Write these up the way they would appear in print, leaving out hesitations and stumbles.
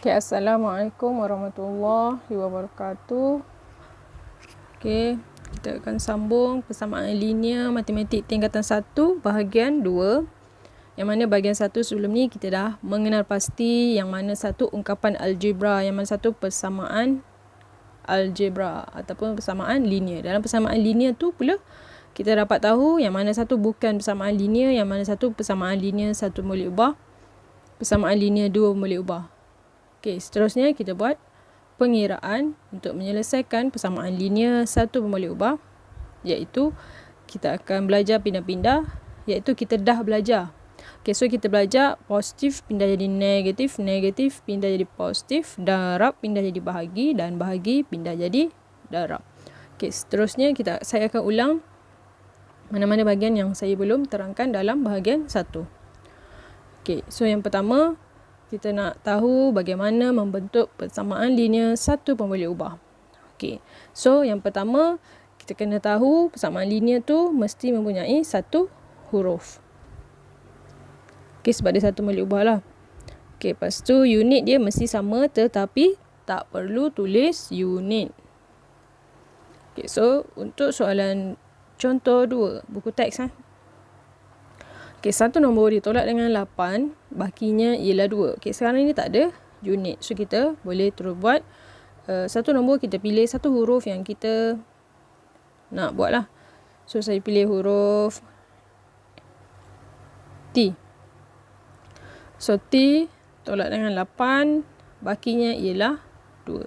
Okay, Assalamualaikum warahmatullahi wabarakatuh. Okay, kita akan sambung persamaan linear matematik tingkatan 1 bahagian 2. Yang mana bahagian 1 sebelum ni kita dah mengenal pasti yang mana satu ungkapan algebra, yang mana satu persamaan algebra ataupun persamaan linear. Dalam persamaan linear tu pula kita dapat tahu yang mana satu bukan persamaan linear, yang mana satu persamaan linear 1 boleh ubah, persamaan linear 2 boleh ubah. Okey, seterusnya kita buat pengiraan untuk menyelesaikan persamaan linear 1 boleh ubah, iaitu kita akan belajar pindah-pindah, iaitu kita dah belajar. Okey, so kita belajar positif pindah jadi negatif, negatif pindah jadi positif, darab pindah jadi bahagi dan bahagi pindah jadi darab. Okey, seterusnya saya akan ulang mana-mana bahagian yang saya belum terangkan dalam bahagian 1. Okey, so yang pertama kita nak tahu bagaimana membentuk persamaan linear 1 pun boleh ubah. Okey. So yang pertama kita kena tahu persamaan linear tu mesti mempunyai satu huruf. Okey, sebab dia satu boleh ubah lah. Okey, lepas tu unit dia mesti sama tetapi tak perlu tulis unit. Okey, so untuk soalan contoh 2, buku teks Okey, satu nombor ditolak dengan 8, bahaginya ialah 2. Okey, sekarang ni tak ada unit. So, kita boleh terus buat satu nombor, kita pilih satu huruf yang kita nak buat lah. So, saya pilih huruf T. So, T tolak dengan 8, bahaginya ialah 2.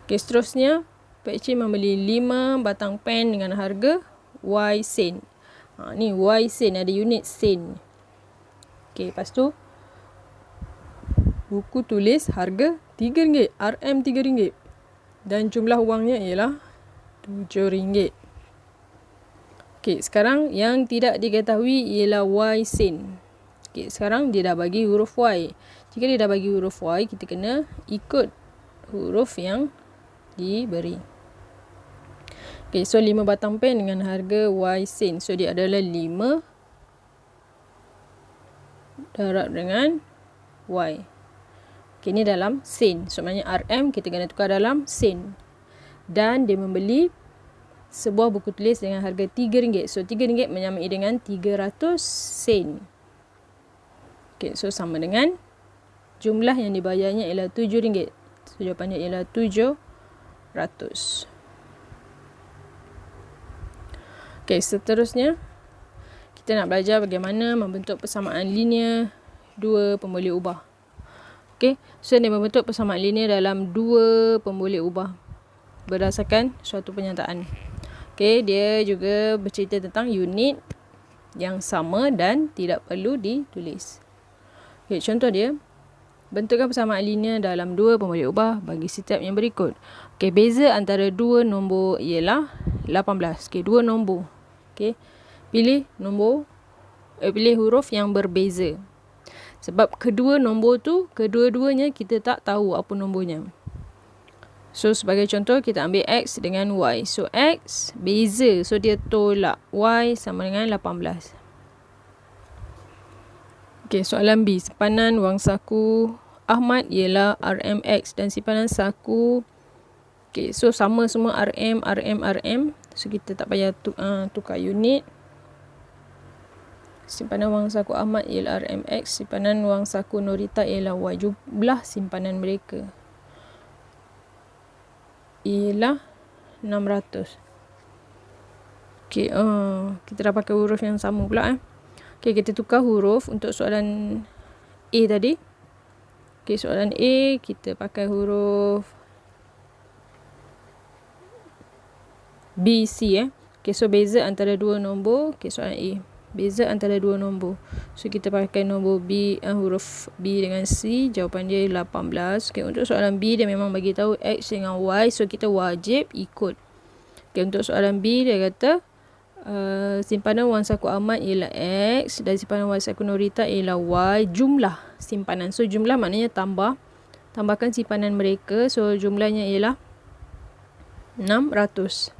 Okey, seterusnya, Pak Cik membeli 5 batang pen dengan harga Y sen. Ni Y sen, ada unit sen. Okey, lepas tu buku tulis harga RM3, RM RM3. Dan jumlah wangnya ialah RM7. Okey, sekarang yang tidak diketahui ialah Y sen. Okey, sekarang dia dah bagi huruf Y. Jika dia dah bagi huruf Y, kita kena ikut huruf yang diberi. Okay, so 5 batang pen dengan harga Y sen. So, dia adalah 5 darab dengan Y. Okay, ni dalam sen. So, maknanya RM kita kena tukar dalam sen. Dan dia membeli sebuah buku tulis dengan harga RM3. So, RM3 menyamai dengan 300 sen. Okay, so sama dengan jumlah yang dibayarnya ialah RM7. So, jawapannya ialah 700. Okey, seterusnya kita nak belajar bagaimana membentuk persamaan linear 2 pun boleh ubah. Okey, so dia membentuk persamaan linear dalam 2 pun boleh ubah berdasarkan suatu pernyataan. Okey, dia juga bercerita tentang unit yang sama dan tidak perlu ditulis. Okey, contoh dia, bentukkan persamaan linear dalam 2 pun boleh ubah bagi setiap yang berikut. Okey, beza antara 2 nombor ialah 18. Okey, 2 nombor. Okey, pilih huruf yang berbeza. Sebab kedua nombor tu, kedua-duanya kita tak tahu apa nombornya. So, sebagai contoh, kita ambil X dengan Y. So, X beza. So, dia tolak. Y sama dengan 18. Okey, soalan B. Simpanan wang saku Ahmad ialah RMX dan simpanan saku. Okey, so sama semua RM. So, kita tak payah tukar unit. Simpanan wang saku Ahmad ialah RMX. Simpanan wang saku Norita ialah Y. Jumlah simpanan mereka ialah 600. Okey, kita dah pakai huruf yang sama pula. Okey, kita tukar huruf untuk soalan A tadi. Okey, soalan A kita pakai huruf B, C. Okey, so beza antara 2 nombor. Okey, soalan A. Beza antara 2 nombor. So, kita pakai nombor B, huruf B dengan C. Jawapan dia 18. Okey, untuk soalan B, dia memang bagi tahu X dengan Y. So, kita wajib ikut. Okey, untuk soalan B, dia kata simpanan wang saku Ahmad ialah X dan simpanan wang saku Norita ialah Y. Jumlah simpanan. So, jumlah maknanya tambahkan simpanan mereka. So, jumlahnya ialah 600.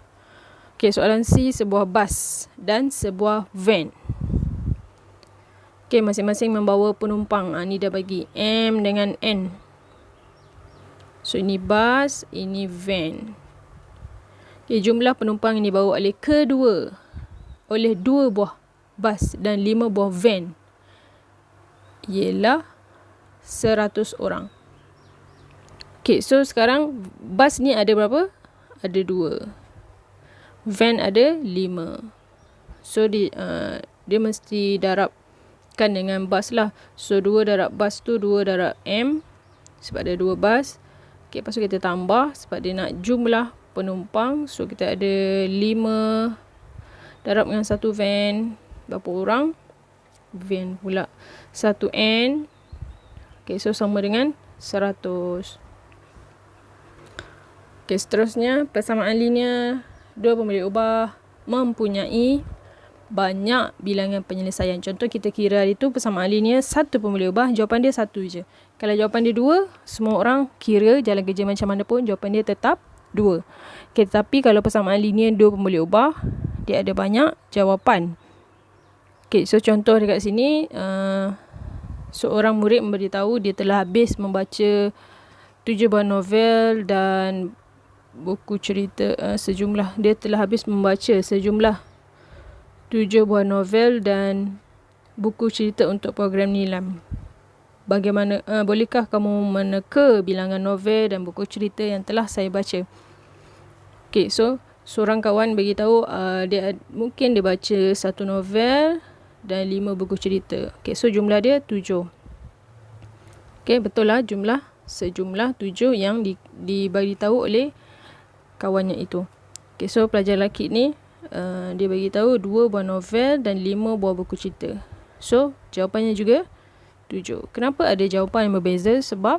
Okey, soalan C, sebuah bas dan sebuah van. Okey, masing-masing membawa penumpang. Ni dah bagi M dengan N. So ini bas, ini van. Okay, jumlah penumpang yang dibawa oleh 2 buah bas dan 5 buah van ialah 100 orang. Okay, so sekarang bas ni ada berapa? Ada 2. Van ada 5. So dia mesti darabkan dengan bas lah. So 2 darab bas tu 2 darab M, sebab ada 2 bas. Okay, lepas tu kita tambah sebab dia nak jumlah penumpang. So kita ada 5 darab dengan 1 van. Berapa orang? Van pula 1N. Okay, so sama dengan 100. Okay, seterusnya persamaan linear dua pemilik ubah mempunyai banyak bilangan penyelesaian. Contoh kita kira hari tu persamaan linear 1 pemilik ubah, jawapan dia 1 je. Kalau jawapan dia 2, semua orang kira jalan kerja macam mana pun jawapan dia tetap 2. Okay, tapi kalau persamaan linear 2 pemilik ubah, dia ada banyak jawapan. Okay, so contoh dekat sini, seorang murid memberitahu dia telah habis membaca 7 buah novel dan buku cerita sejumlah. Dia telah habis membaca sejumlah 7 buah novel dan buku cerita untuk program Nilam. Bagaimana, bolehkah kamu meneka bilangan novel dan buku cerita yang telah saya baca? Okay, so seorang kawan beritahu mungkin dia baca 1 novel dan 5 buku cerita. Okay, so jumlah dia 7. Okay, betul lah sejumlah 7 yang diberitahu oleh kawannya itu. Okay, so pelajar lelaki ni dia beritahu 2 buah novel dan 5 buah buku cerita. So jawapannya juga 7. Kenapa ada jawapan yang berbeza? Sebab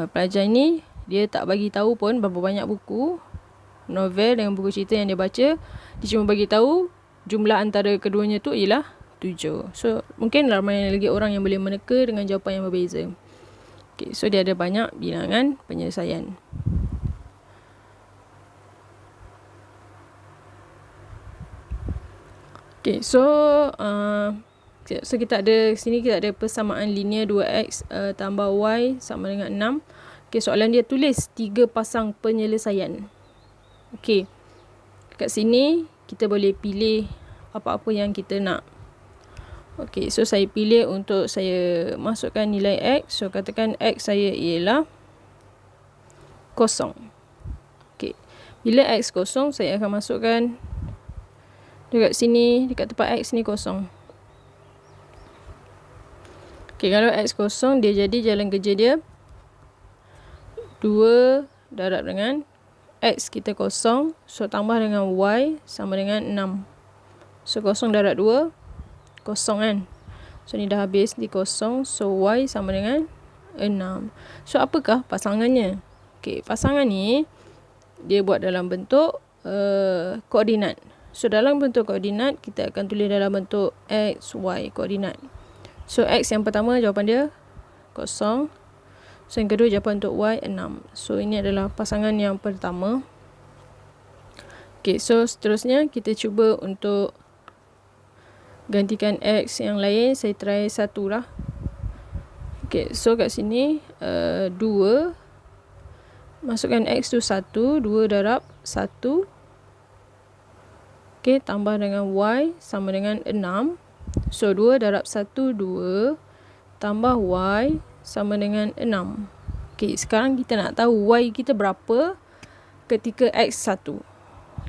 pelajar ni dia tak bagi tahu pun berapa banyak buku novel dengan buku cerita yang dia baca. Dia cuma bagi tahu jumlah antara keduanya tu ialah 7. So mungkin ramai lagi orang yang boleh meneka dengan jawapan yang berbeza. Okay, so dia ada banyak bilangan penyelesaian. Okay, so kita ada sini, kita ada persamaan linear 2x tambah y sama dengan 6. Okay, soalan dia tulis 3 pasang penyelesaian. Okay, kat sini kita boleh pilih apa-apa yang kita nak. Okay, so saya pilih untuk saya masukkan nilai x. So katakan x saya ialah 0. Okay, bila x 0, saya akan masukkan dekat sini, dekat tempat x ni 0. Okay, kalau x 0, dia jadi jalan kerja dia 2 darab dengan x kita 0. So tambah dengan y sama dengan 6. So 0 darab 2, 0 kan. So ni dah habis di 0. So y sama dengan 6. So apakah pasangannya? Okay, pasangan ni dia buat dalam bentuk koordinat. So dalam bentuk koordinat, kita akan tulis dalam bentuk x, y koordinat. So x yang pertama jawapan dia 0. So yang kedua jawapan untuk y 6. So ini adalah pasangan yang pertama. Okay, so seterusnya kita cuba untuk gantikan x yang lain. Saya try 1 lah. Okay, so kat sini 2. Masukkan x tu 1. 2 darab 1. Okay, tambah dengan y sama dengan 6. So 2 darab 1, 2. Tambah y sama dengan 6. Okay, sekarang kita nak tahu y kita berapa ketika x 1.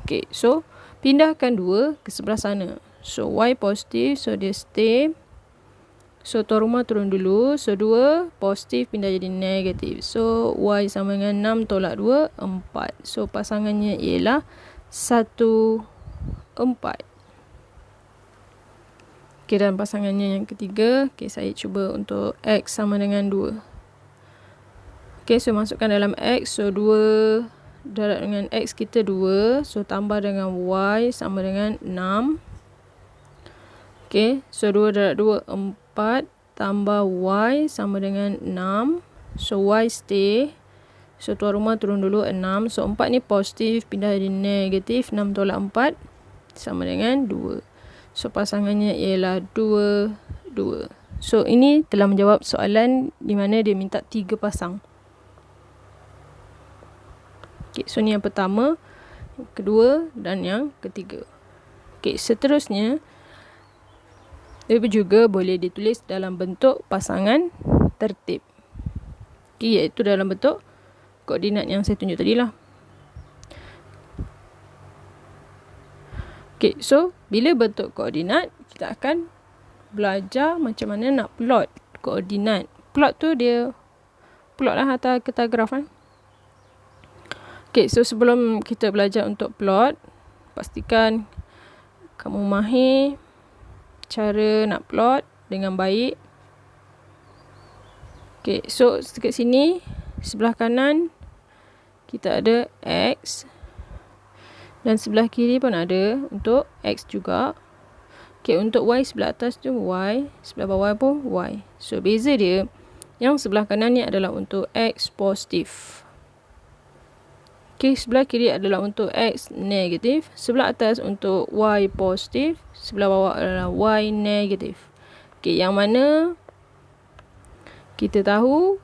Okay, so pindahkan 2 ke sebelah sana. So y positif, so dia stay. So tuan rumah turun dulu. So 2 positif pindah jadi negatif. So y sama dengan 6 tolak 2, 4. So pasangannya ialah 1, 4. Okay, dan pasangannya yang ketiga, okay, saya cuba untuk x sama dengan 2. Okay, so masukkan dalam x. So 2 darab dengan x kita 2. So tambah dengan y sama dengan 6. Okay, so 2 darab 2, 4. Tambah y sama dengan 6. So y stay. So tuan rumah turun dulu 6. So 4 ni positif pindah jadi negatif. 6 tolak 4 sama dengan 2. So pasangannya ialah 2, 2. So ini telah menjawab soalan di mana dia minta 3 pasang. Okay, so ni yang pertama, yang kedua dan yang ketiga. Okay, seterusnya dia juga boleh ditulis dalam bentuk pasangan tertib. Okay, iaitu dalam bentuk koordinat yang saya tunjuk tadi lah. Okay, so bila bentuk koordinat, kita akan belajar macam mana nak plot koordinat. Plot tu dia plot lah atau kita graf kan. Okay, so sebelum kita belajar untuk plot, pastikan kamu mahir cara nak plot dengan baik. Okay, so dekat sini sebelah kanan kita ada X dan sebelah kiri pun ada untuk X juga. Okay, untuk Y sebelah atas tu Y, sebelah bawah pun Y. So beza dia, yang sebelah kanan ni adalah untuk X positif. Okay, sebelah kiri adalah untuk X negatif. Sebelah atas untuk Y positif. Sebelah bawah adalah Y negatif. Okay, yang mana kita tahu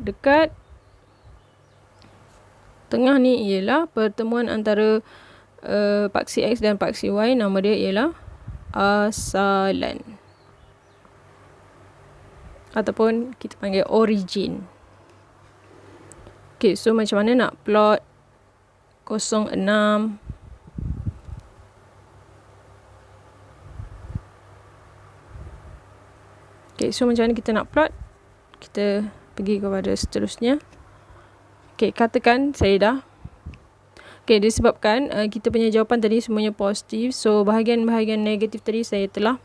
dekat tengah ni ialah pertemuan antara paksi X dan paksi Y. Nama dia ialah asalan. Ataupun kita panggil origin. Okay, so macam mana nak plot 06. Okay, so macam mana kita nak plot? Kita pergi kepada seterusnya. Okay, katakan saya dah. Okay, disebabkan kita punya jawapan tadi semuanya positif. So, bahagian-bahagian negatif tadi saya telah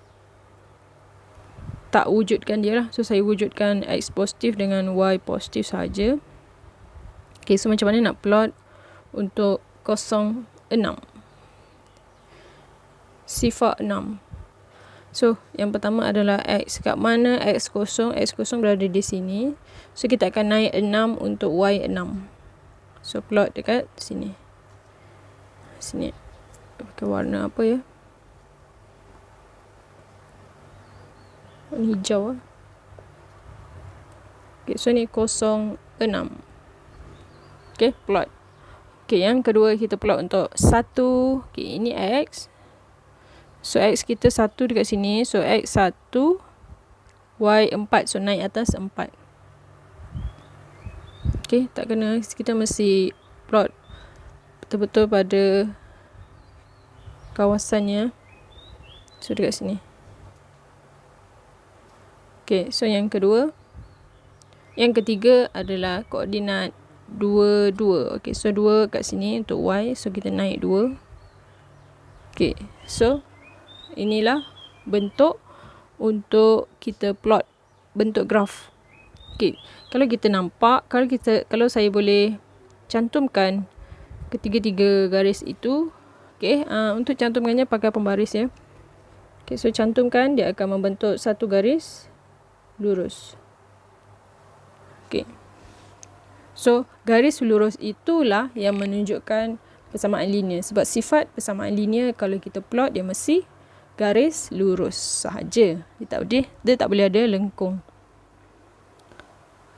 tak wujudkan dia lah. So, saya wujudkan X positif dengan Y positif saja. Okay, so macam mana nak plot untuk 06. Sifar 6. So, yang pertama adalah X. Kat mana X0? X0 berada di sini. So, kita akan naik 6 untuk Y6. So, plot dekat sini. Sini. Pakai warna apa ya? Warna hijau lah. Okay, so ni 06. Okay, plot. Okay, yang kedua kita plot untuk 1. Okay, ini X. So, X kita 1 dekat sini. So, X1, Y4. So, naik atas 4. Okay, tak kena. Kita mesti plot betul-betul pada kawasannya. So, dekat sini. Okay, so yang kedua. Yang ketiga adalah koordinat 2, 2. Okay, so 2 kat sini untuk Y. So, kita naik 2. Okay, so inilah bentuk untuk kita plot bentuk graf. Okay, kalau kita nampak, kalau saya boleh cantumkan ketiga-tiga garis itu. Okay, untuk cantumkannya pakai pembaris ya. Okay, so cantumkan, dia akan membentuk satu garis lurus. Okay, so garis lurus itulah yang menunjukkan persamaan linear. Sebab sifat persamaan linear kalau kita plot, dia mesti garis lurus sahaja. Dia tak boleh ada lengkung.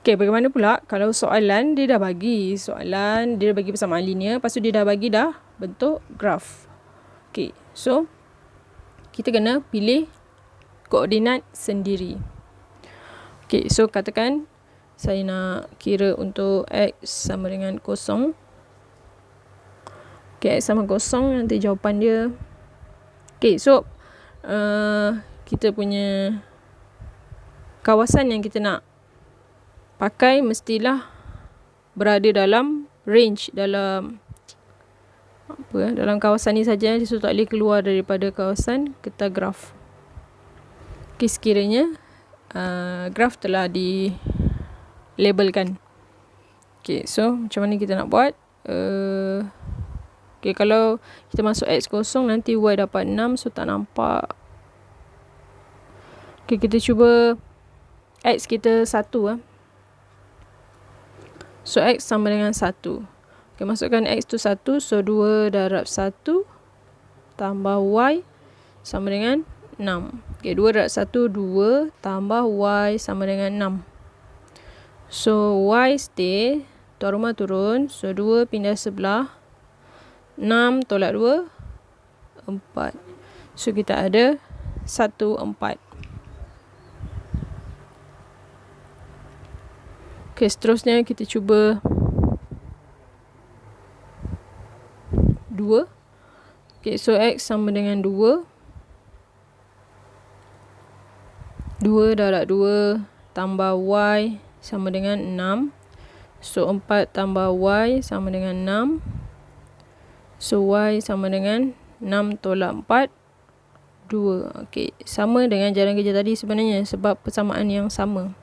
Okay, bagaimana pula kalau soalan dia dah bagi persamaan linear, lepas tu dia dah bagi bentuk graf. Okay, so kita kena pilih koordinat sendiri. Okay, so katakan saya nak kira untuk X sama dengan 0. Okay, X sama 0, nanti jawapan dia. Okay, so kita punya kawasan yang kita nak pakai mestilah berada dalam range, dalam kawasan ni saja. So, tak boleh keluar daripada kawasan kita graf. Okay, sekiranya graf telah dilabelkan. Okay, so macam mana kita nak buat? Okay, kalau kita masuk X0, nanti Y dapat 6. So, tak nampak. Okay, kita cuba X kita 1 So, X sama dengan 1. Okay, masukkan X tu 1. So, 2 darab 1 tambah Y sama dengan 6. Okay, 2 darab 1, 2 tambah Y sama dengan 6. So, Y stay, tuan rumah turun. So, 2 pindah sebelah. 6 tolak 2, 4. So, kita ada 1, 4. Okay, seterusnya kita cuba 2. Okay, so X sama dengan 2. 2 darab 2 tambah Y sama dengan 6. So, 4 tambah Y sama dengan 6. So, Y sama dengan 6 tolak 4, 2. Okay, sama dengan jalan kerja tadi sebenarnya sebab persamaan yang sama.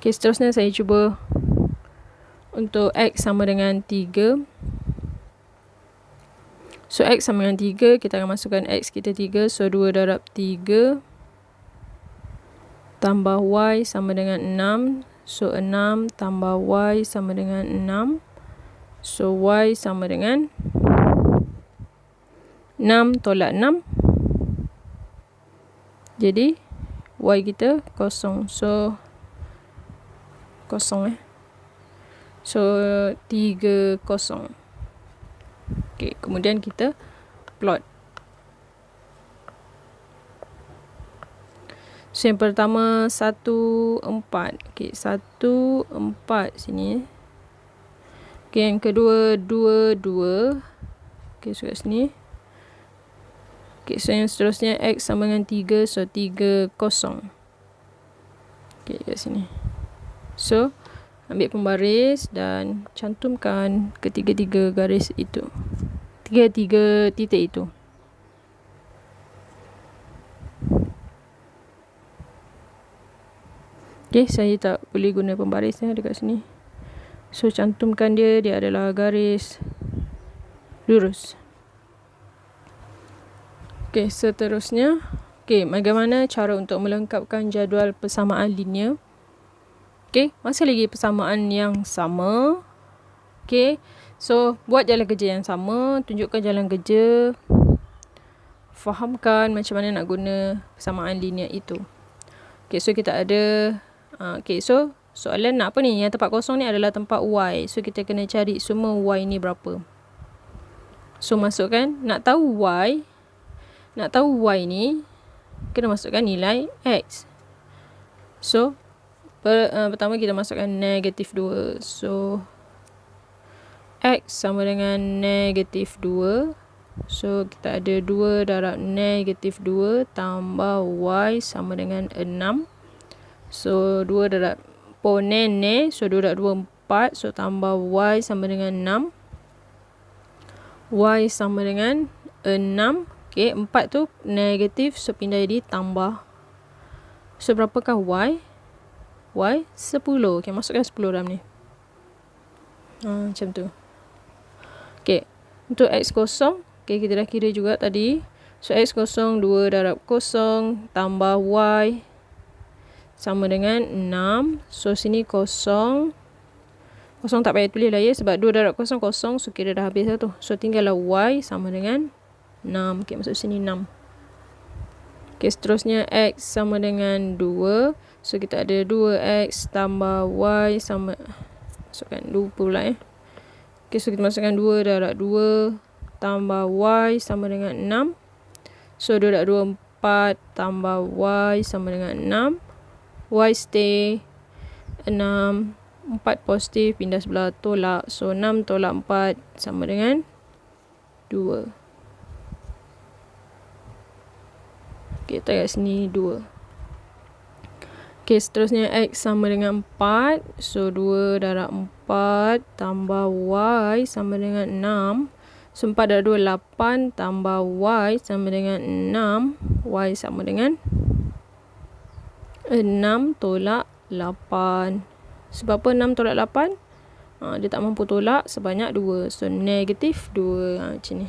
Okay, seterusnya saya cuba untuk X sama dengan 3. So, X sama dengan 3, kita akan masukkan X kita 3. So, 2 darab 3 tambah Y sama dengan 6. So, 6 tambah Y sama dengan 6. So, Y sama dengan 6 tolak 6. Jadi, Y kita kosong. So, kosong So, 3, 0. Okay, kemudian kita plot. So, yang pertama 1, 4. Okay, 1, 4 sini. Okay, yang kedua 2, 2. Okay, so kat sini. Okay, so yang seterusnya X sama dengan 3. So, 3, 0. Okay, kat sini. So, ambil pembaris dan cantumkan ketiga-tiga garis itu. Tiga titik itu. Okay, saya tak boleh guna pembaris dekat sini. So, cantumkan dia adalah garis lurus. Okay, seterusnya. Okay, bagaimana cara untuk melengkapkan jadual persamaan linear? Okay, masih lagi persamaan yang sama. Okay, so buat jalan kerja yang sama. Tunjukkan jalan kerja. Fahamkan macam mana nak guna persamaan linear itu. Okay, so kita ada. Okay, so soalan nak apa ni? Yang tempat kosong ni adalah tempat Y. So, kita kena cari semua Y ni berapa. So, masukkan. Nak tahu Y ni, kena masukkan nilai X. So, pertama kita masukkan negatif 2. So, X sama dengan negatif 2. So, kita ada 2 darab negatif 2 tambah Y sama dengan 6. So, 2 darab nene. So, 2 darab 2, 4. So, tambah Y sama dengan 6. Y sama dengan 6. Okay, 4 tu negatif. So, pindah jadi tambah. So, berapakah Y? Y 10. Okay, masukkan 10 dalam ni. Macam tu. Okay, untuk X kosong. Okay, kita dah kira juga tadi. So, X kosong 2 darab 0 tambah Y sama dengan 6. So, sini kosong. Kosong tak payah tulis lah ya. Sebab 2 darab 0, 0. So, kira dah habis lah tu. So, tinggallah Y sama dengan 6. Okay, masuk sini 6. Okay, seterusnya X sama dengan 2. So, kita ada 2X tambah Y sama. Masukkan 2 pula Okay, so kita masukkan 2 darab 2 tambah Y sama dengan 6. So, 2 darab 2, 4 tambah Y sama dengan 6. Y stay 6. 4 positif, pindah sebelah tolak. So, 6 tolak 4 sama dengan 2. Okay, kita kat sini 2. Okay, seterusnya X sama dengan 4. So, 2 darab 4 tambah Y sama dengan 6. So, 4 darab 2, 8 tambah Y sama dengan 6. Y sama dengan 6 tolak 8. Sebab apa 6 tolak 8? Dia tak mampu tolak sebanyak 2. So, negatif 2. Macam ni.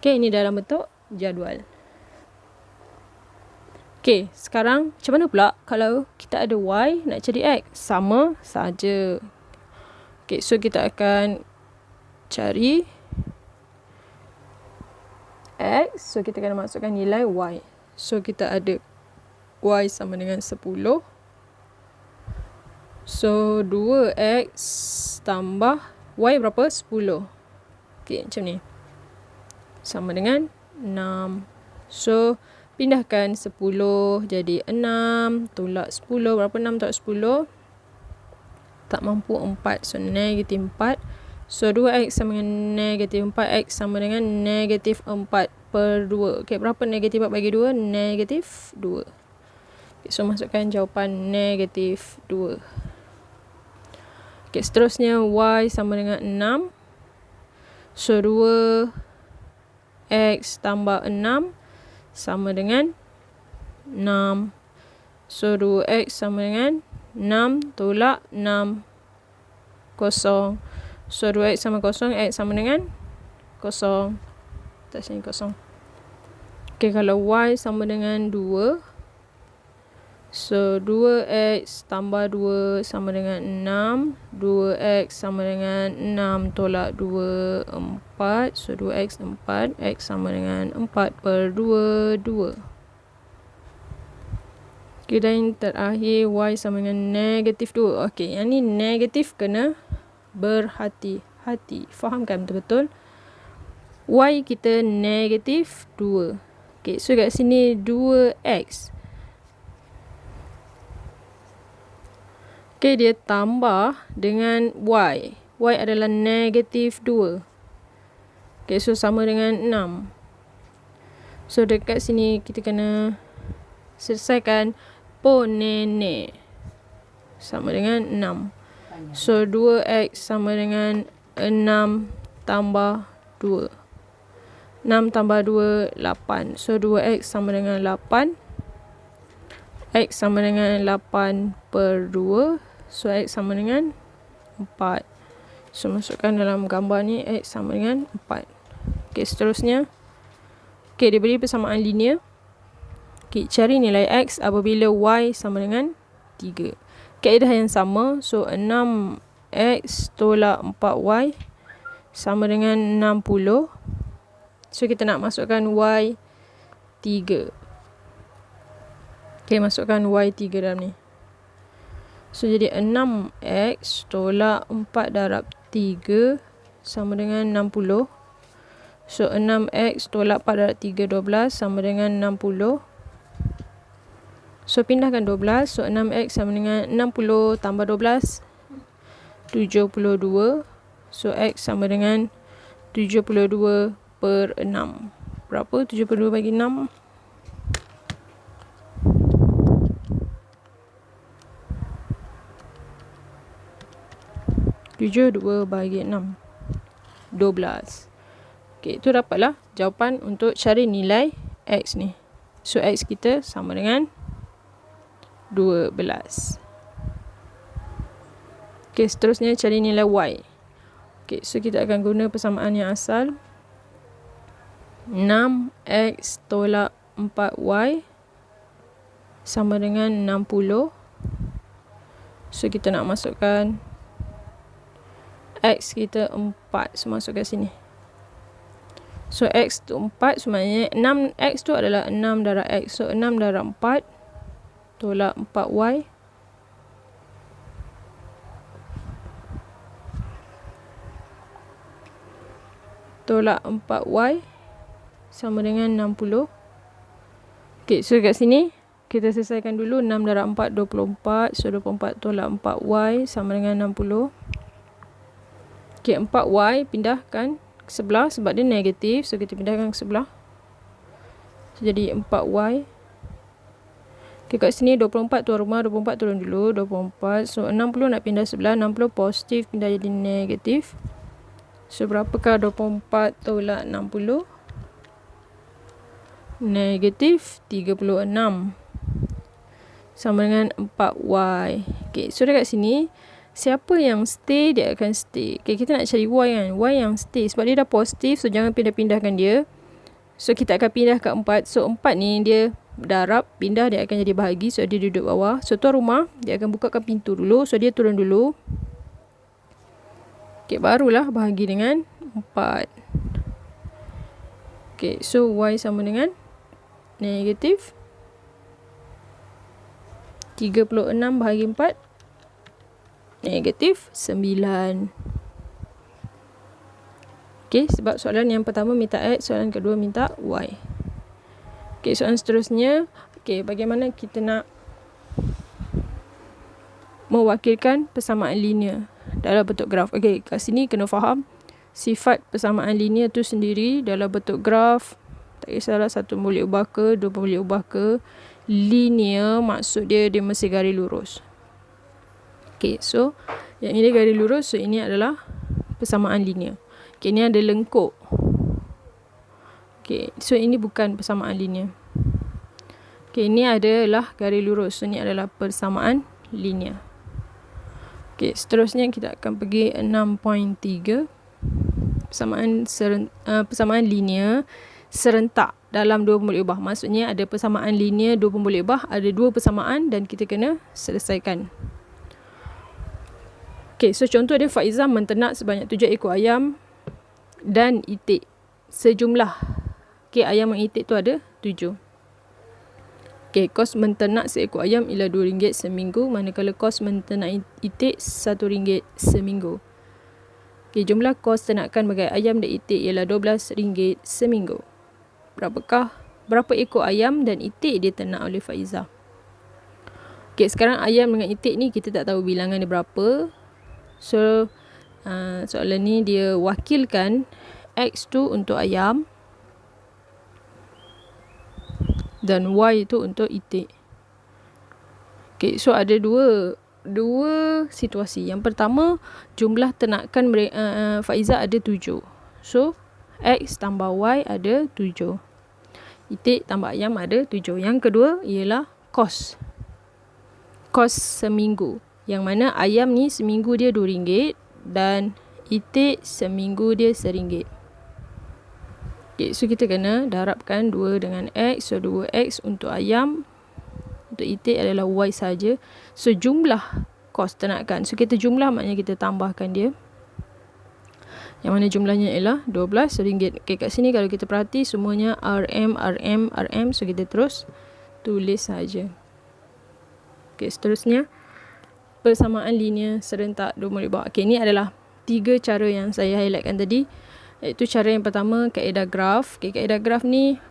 Okay, ini dalam bentuk jadual. Okay, sekarang macam mana pula kalau kita ada Y nak cari X? Sama saja. Okay, so kita akan cari X. So kita kena masukkan nilai Y. So kita ada Y sama dengan 10. So 2X tambah Y berapa? 10. Okay, macam ni. Sama dengan 6. So pindahkan 10 jadi 6. Tolak 10. Berapa 6 tolak 10? Tak mampu 4. So negatif 4. So 2X sama dengan negatif 4. X sama dengan negatif 4 per 2. Okay, berapa negatif 4 bagi 2? Negatif 2. Okay, so masukkan jawapan negatif 2. Okay, seterusnya Y sama dengan 6. So 2X tambah 6 sama dengan 6. So 2X sama dengan 6 tolak 6. Kosong. So 2X sama kosong. X sama dengan kosong. Tak sini kosong. Okay, kalau Y sama dengan 2. So 2X tambah 2 sama dengan 6. 2X sama dengan 6 tolak 2, 4. So 2X 4. X sama dengan 4 per 2, 2. Okay, dan yang terakhir Y sama dengan negatif 2. Okay, yang ni negatif kena berhati-hati. Fahamkan betul-betul. Y kita negatif 2. Okay, so kat sini 2X. Okay, dia tambah dengan Y. Y adalah negatif 2. Okay, so sama dengan 6. So dekat sini kita kena selesaikan ponene. Sama dengan 6. So 2X sama dengan 6 tambah 2. 6 tambah 2, 8. So 2X sama dengan 8. X sama dengan 8 per 2. So X sama dengan 4. So masukkan dalam gambar ni X sama dengan 4. Okay, seterusnya. Okay, dia beri persamaan linear. Okay, cari nilai X apabila Y sama dengan 3. Kaedah yang sama. So 6X tolak 4Y sama dengan 60. So kita nak masukkan Y 3. Okay, masukkan Y 3 dalam ni. So jadi 6X tolak 4 darab 3 sama dengan 60. So 6X tolak 4 darab 3, 12 sama dengan 60. So pindahkan 12. So 6X sama dengan 60 tambah 12, 72. So X sama dengan 72 per 6. Berapa 72 bagi 6? 72 bagi 6. 12. Okay, itu dapatlah jawapan untuk cari nilai X ni. So X kita sama dengan 12. Okay, seterusnya cari nilai Y. Okay, so kita akan guna persamaan yang asal. 6X tolak 4Y sama dengan 60. So kita nak masukkan X kita 4. So masuk kat sini. So X tu 4. So maknanya 6X tu adalah 6 darab X. So 6 darab 4 tolak 4Y tolak 4Y sama dengan 60. Okay, so kat sini kita selesaikan dulu. 6 darab 4, 24. So 24 tolak 4Y sama dengan 60. Okay, 4Y pindahkan ke sebelah sebab dia negatif. So kita pindahkan ke sebelah. So jadi 4Y. Okay, kat sini 24 tuan rumah. 24 turun dulu. 24. So 60 nak pindah sebelah. 60 positif pindah jadi negatif. So berapakah 24 tolak 60? Negatif 36. Sama dengan 4Y. Okay, so dekat sini siapa yang stay, dia akan stay. Okay, kita nak cari Y kan. Y yang stay. Sebab dia dah positif. So, jangan pindah-pindahkan dia. So, kita akan pindah ke 4. So, 4 ni dia darab. Pindah dia akan jadi bahagi. So, dia duduk bawah. So, tuan rumah, dia akan bukakan pintu dulu. So, dia turun dulu. Okay, barulah bahagi dengan 4. Okay, so Y sama dengan negatif 36 bahagi 4 negatif 9. Okay, sebab soalan yang pertama minta X, soalan kedua minta Y. Okay, soalan seterusnya. Okay, bagaimana kita nak mewakilkan persamaan linear dalam bentuk graf. Okay, kat sini kena faham sifat persamaan linear tu sendiri dalam bentuk graf. Tak kisahlah satu boleh ubah ke, dua boleh ubah ke. Linear maksud dia mesti garis lurus. Okay, so yang ini garis lurus, so ini adalah persamaan linear. Okay, ini ada lengkuk. Okay, so ini bukan persamaan linear. Okay, ini adalah garis lurus, so ini adalah persamaan linear. Okay, seterusnya kita akan pergi 6.3. Persamaan linear serentak dalam dua pemboleh ubah. Maksudnya ada persamaan linear dua pemboleh ubah, ada dua persamaan dan kita kena selesaikan. Okay, so contoh dia Faizah menternak sebanyak 7 ekor ayam dan itik sejumlah. Okay, ayam dan itik tu ada 7. Okay, kos menternak seekor ayam ialah RM2 seminggu, manakala kos menternak itik RM1 seminggu. Okay, jumlah kos ternakan bagi ayam dan itik ialah RM12 seminggu. Berapa ekor ayam dan itik dia ternak oleh Faizah? Okay, sekarang ayam dengan itik ni kita tak tahu bilangan dia berapa. So, soalan ni dia wakilkan X tu untuk ayam dan Y tu untuk itik. Okay, so ada dua situasi. Yang pertama, jumlah ternakan Faizah ada 7. So, X tambah Y ada 7. Itik tambah ayam ada 7. Yang kedua ialah kos. Kos seminggu. Yang mana ayam ni seminggu dia RM2 dan itik seminggu dia RM1. Okay, so kita kena darabkan 2 dengan X. So 2X untuk ayam, untuk itik adalah Y saja. So jumlah kos ternakan, so kita jumlah maknanya kita tambahkan dia, yang mana jumlahnya ialah RM12. Okay, kat sini kalau kita perhati semuanya RM. So kita terus tulis saja. Okay, seterusnya persamaan linear serentak dua pemboleh ubah. Okay, ini adalah 3 cara yang saya highlightkan tadi. Iaitu cara yang pertama, kaedah graf. Okay, kaedah graf ni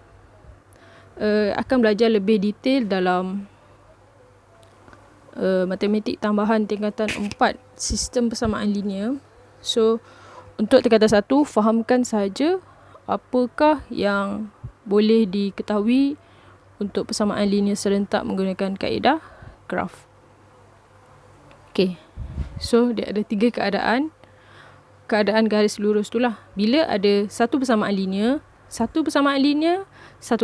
akan belajar lebih detail dalam matematik tambahan tingkatan 4 sistem persamaan linear. So, untuk tingkatan 1, fahamkan saja apakah yang boleh diketahui untuk persamaan linear serentak menggunakan kaedah graf. Okay, so dia ada 3 keadaan. Keadaan garis lurus tu lah. Bila ada satu persamaan linear, satu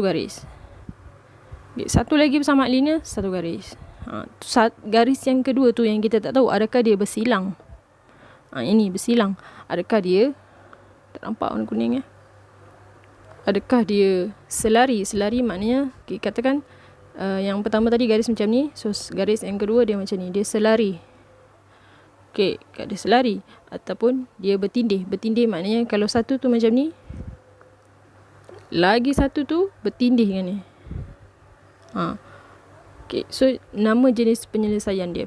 garis. Satu lagi persamaan linear, satu garis. Garis yang kedua tu yang kita tak tahu adakah dia bersilang. Ini bersilang. Adakah dia, tak nampak warna kuning ya? Adakah dia selari? Selari maknanya, okay, katakan yang pertama tadi garis macam ni. So garis yang kedua dia macam ni, dia selari. Okay, dia selari. Ataupun dia bertindih. Bertindih maknanya kalau satu tu macam ni, lagi satu tu bertindih dengan ni. Okay, so nama jenis penyelesaian dia.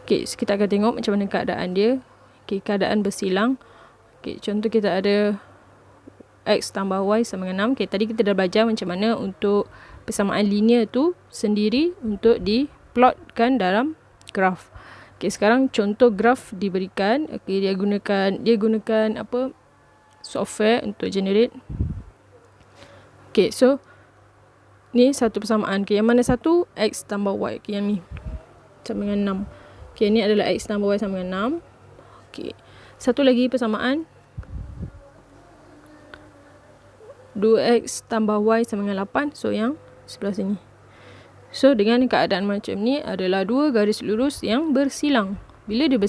Okay, so kita akan tengok macam mana keadaan dia. Okay, keadaan bersilang. Okay, contoh kita ada X tambah Y sama dengan 6. Okay, tadi kita dah belajar macam mana untuk persamaan linear tu sendiri untuk diplotkan dalam graf. Okay, sekarang contoh graf diberikan. Okay, dia gunakan apa? Software untuk generate. Okay, so ni satu persamaan. Okay, yang mana satu? X tambah Y. Okay, yang ni sama dengan 6. Okay, ni adalah X tambah Y sama dengan 6. Okay, satu lagi persamaan. 2X tambah Y sama dengan 8. So, yang sebelah sini. So, dengan keadaan macam ni adalah dua garis lurus yang bersilang. Bila dia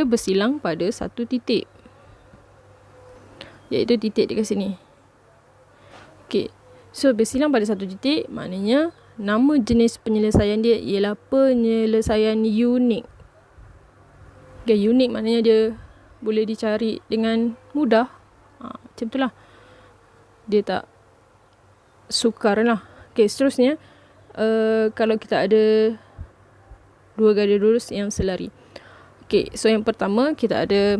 bersilang pada satu titik. Iaitu titik dekat sini. Okay. So, bersilang pada satu titik maknanya nama jenis penyelesaian dia ialah penyelesaian unik. Okay, unik maknanya dia boleh dicari dengan mudah. Macam itulah. dia tak sukar lah. Okay, seterusnya kalau kita ada dua garis lurus yang selari. Okay, so yang pertama kita ada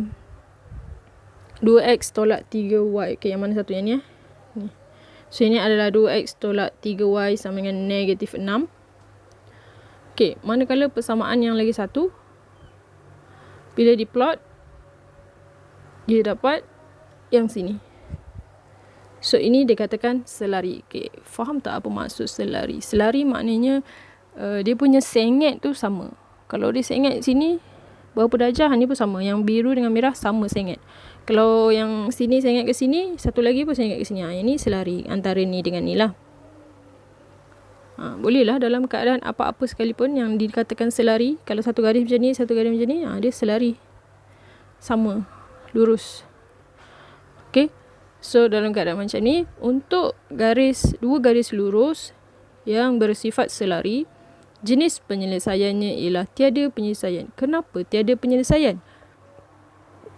2x tolak 3y. Okay, yang mana satu yang ni? Ni. So ini adalah 2x tolak 3y sama dengan negatif 6. Okay, manakala persamaan yang lagi satu, bila diplot, dia dapat yang sini. So ini dikatakan selari. Okay, faham tak apa maksud selari? Selari maknanya dia punya sengit tu sama. Kalau dia sengit sini, berapa darjah, ni pun sama. Yang biru dengan merah sama sengit. Kalau yang sini sengit ke sini, satu lagi pun sengit ke sini. Yang ni selari antara ni dengan ni lah. Bolehlah dalam keadaan apa-apa sekalipun yang dikatakan selari. Kalau satu garis macam ni, satu garis macam ni, dia selari. Sama. Lurus. Okay. So dalam keadaan macam ni, untuk dua garis lurus yang bersifat selari, jenis penyelesaiannya ialah tiada penyelesaian. Kenapa tiada penyelesaian?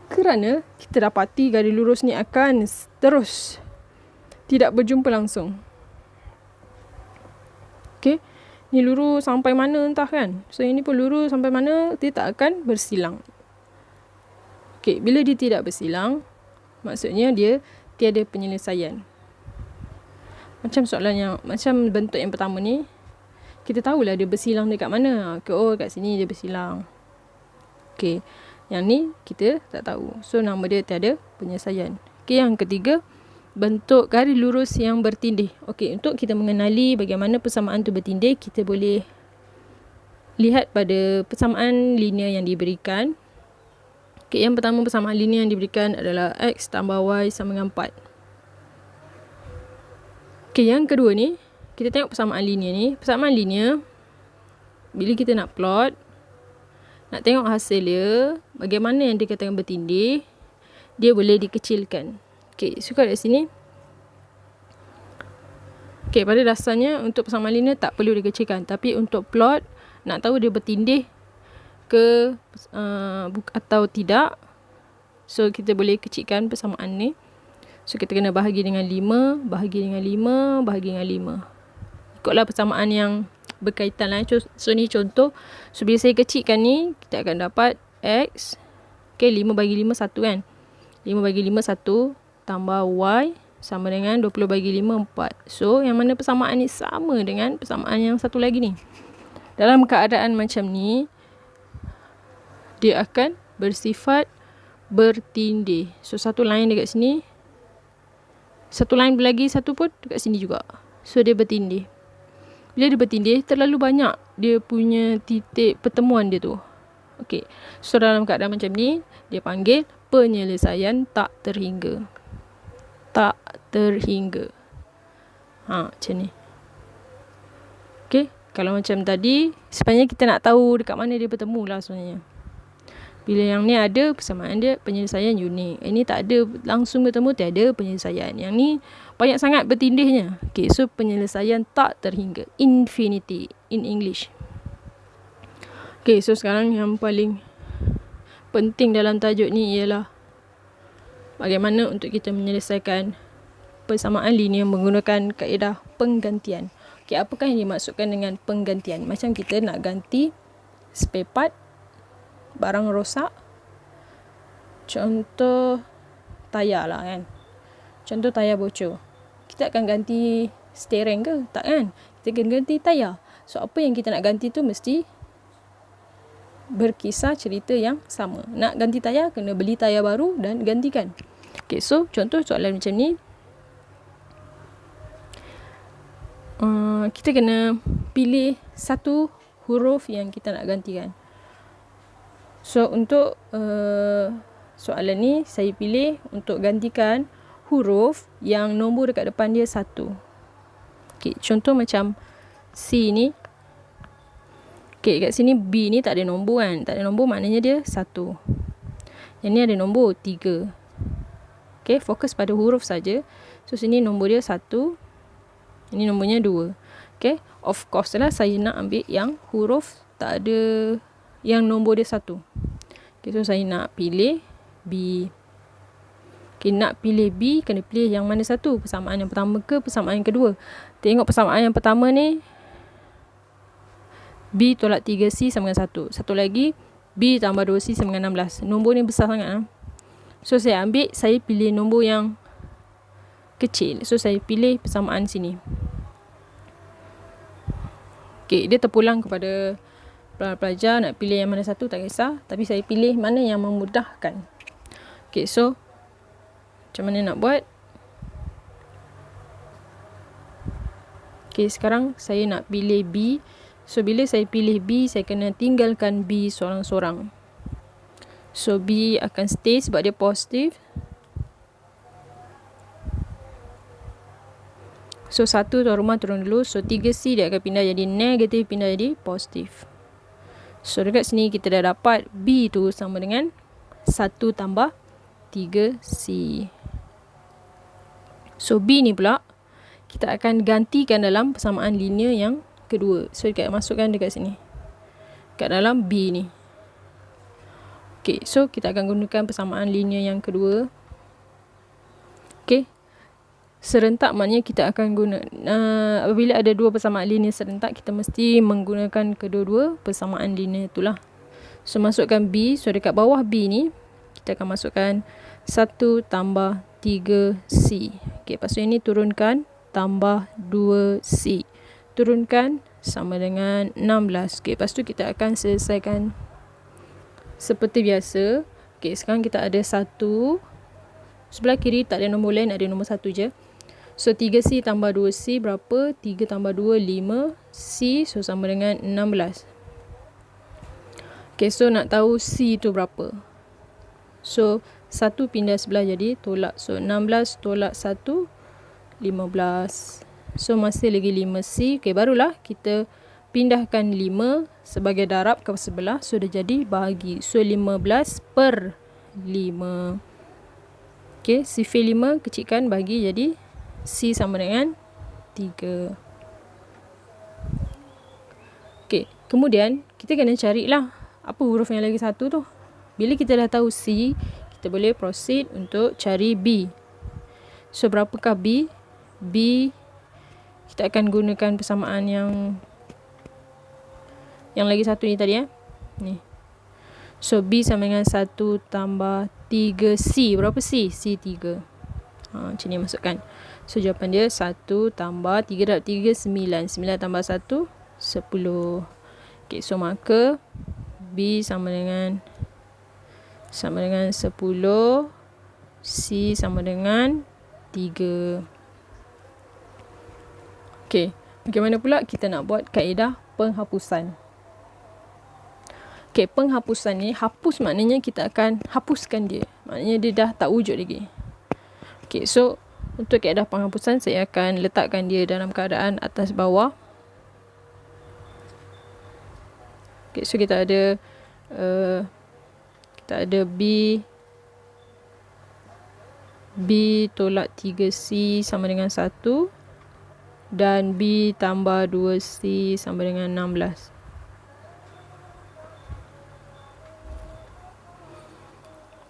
Kerana kita dapati garis lurus ni akan terus tidak berjumpa langsung. Okay, ni lurus sampai mana entah kan. So ini pun lurus sampai mana, dia tak akan bersilang. Okay, bila dia tidak bersilang, maksudnya dia tiada penyelesaian. Macam bentuk yang pertama ni, kita tahulah dia bersilang dekat mana. Okay, kat sini dia bersilang. Okay, yang ni kita tak tahu. So nama dia tiada penyelesaian. Okay, yang ketiga, bentuk garis lurus yang bertindih. Okay, untuk kita mengenali bagaimana persamaan tu bertindih, kita boleh lihat pada persamaan linear yang diberikan. Okay, yang pertama persamaan linear yang diberikan adalah x tambah y sama dengan 4. Okay, yang kedua ni, kita tengok persamaan linear ni. Persamaan linear, bila kita nak plot, nak tengok hasil dia, bagaimana yang dikatakan bertindih, dia boleh dikecilkan. Okay, so kat sini. Okay, pada dasarnya untuk persamaan linear tak perlu dikecilkan. Tapi untuk plot, nak tahu dia bertindih ke atau tidak, so kita boleh kecilkan persamaan ni. So kita kena bahagi dengan 5, bahagi dengan 5, bahagi dengan 5. Ikutlah persamaan yang berkaitan lah. So ni contoh. So bila saya kecilkan ni, kita akan dapat x. Okay, 5 bagi 5 1 kan. 5 bagi 5 1 tambah y sama dengan 20 bagi 5 4. So yang mana persamaan ni sama dengan persamaan yang satu lagi ni. Dalam keadaan macam ni, dia akan bersifat bertindih. So satu line dekat sini, satu line lagi, satu pun dekat sini juga. So dia bertindih. Bila dia bertindih, terlalu banyak dia punya titik pertemuan dia tu. Okay, so dalam keadaan macam ni, dia panggil penyelesaian tak terhingga. Tak terhingga. Macam ni. Okay, kalau macam tadi, sebenarnya kita nak tahu dekat mana dia bertemu lah sebenarnya. Bila yang ni ada, persamaan dia penyelesaian unik. Ini tak ada langsung bertemu, tiada penyelesaian. Yang ni banyak sangat bertindihnya. Okay, so penyelesaian tak terhingga. Infinity in English. Okay, so sekarang yang paling penting dalam tajuk ni ialah bagaimana untuk kita menyelesaikan persamaan linear menggunakan kaedah penggantian. Okay, apakah yang dimaksudkan dengan penggantian? Macam kita nak ganti spare part barang rosak. Contoh tayar lah kan. Contoh tayar bocor. Kita akan ganti steering ke? Tak kan? Kita akan ganti tayar. So apa yang kita nak ganti tu mesti berkisar cerita yang sama. Nak ganti tayar, kena beli tayar baru dan gantikan. Okay, so contoh soalan macam ni. Kita kena pilih satu huruf yang kita nak gantikan. So untuk soalan ni, saya pilih untuk gantikan huruf yang nombor dekat depan dia 1. Okay, contoh macam C ni. Okay, kat sini B ni tak ada nombor kan. Tak ada nombor maknanya dia 1. Yang ni ada nombor 3. Okay, fokus pada huruf saja. So sini nombor dia 1. Ini nombornya 2. Okay, of course lah saya nak ambil yang huruf tak ada, yang nombor dia 1. Okay, so saya nak pilih B. Okay, nak pilih B, kena pilih yang mana satu? Persamaan yang pertama ke persamaan yang kedua? Tengok persamaan yang pertama ni, B tolak 3C sama dengan 1. Satu lagi, B tambah 2C sama dengan 16. Nombor ni besar sangat. So, saya pilih nombor yang kecil. So, saya pilih persamaan sini. Okay, dia terpulang kepada pelajar nak pilih yang mana satu, tak kisah. Tapi saya pilih mana yang memudahkan. Okay, so macam mana nak buat? Okay, sekarang saya nak pilih B. So, bila saya pilih B, saya kena tinggalkan B sorang-sorang. So, B akan stay sebab dia positif. So, 1 tuan rumah turun dulu. So, 3C dia akan pindah jadi negatif, pindah jadi positif. So, dekat sini kita dah dapat B tu sama dengan 1 tambah 3C. So, B ni pula kita akan gantikan dalam persamaan linear yang kedua. So, kita masukkan dekat sini, kat dalam B ni. Okay, so kita akan gunakan persamaan linear yang kedua. Okay, serentak maknanya kita akan guna apabila ada dua persamaan linear serentak, kita mesti menggunakan kedua-dua persamaan linear itulah. So, masukkan B. So, dekat bawah B ni kita akan masukkan 1 tambah 3C. Okay, lepas tu ini turunkan, tambah 2C. Turunkan, sama dengan 16. Okay, lepas tu kita akan selesaikan seperti biasa. Okay, sekarang kita ada 1. Sebelah kiri tak ada nombor lain, ada nombor 1 je. So, 3C tambah 2C berapa? 3 tambah 2, 5C. So, sama dengan 16. Okay, so nak tahu C tu berapa? So, 1 pindah sebelah jadi tolak. So, 16 tolak 1, 15. So, masih lagi 5C. Okay, barulah kita pindahkan 5 sebagai darab ke sebelah. So, dah jadi bahagi. So, 15 per 5. Okay, sifir 5 kecilkan bahagi jadi C sama dengan 3. Okay, kemudian kita kena carilah apa huruf yang lagi satu tu. Bila kita dah tahu C, kita boleh proceed untuk cari B. So, berapakah B? B, kita akan gunakan persamaan yang lagi satu ni tadi ni. So, B sama dengan 1 tambah 3C. Berapa C? C 3. Macam ni masukkan. So, jawapan dia 1 tambah 3 darab 3, 9. 9 tambah 1, 10. Okay, so maka B sama dengan 10. C sama dengan 3. Okay, bagaimana pula kita nak buat kaedah penghapusan? Okay, penghapusan ni, hapus maknanya kita akan hapuskan dia. Maknanya dia dah tak wujud lagi. Okay, so untuk kaedah penghapusan, saya akan letakkan dia dalam keadaan atas bawah. Okay, so kita ada B tolak 3C sama dengan 1. Dan B tambah 2C sama dengan 16.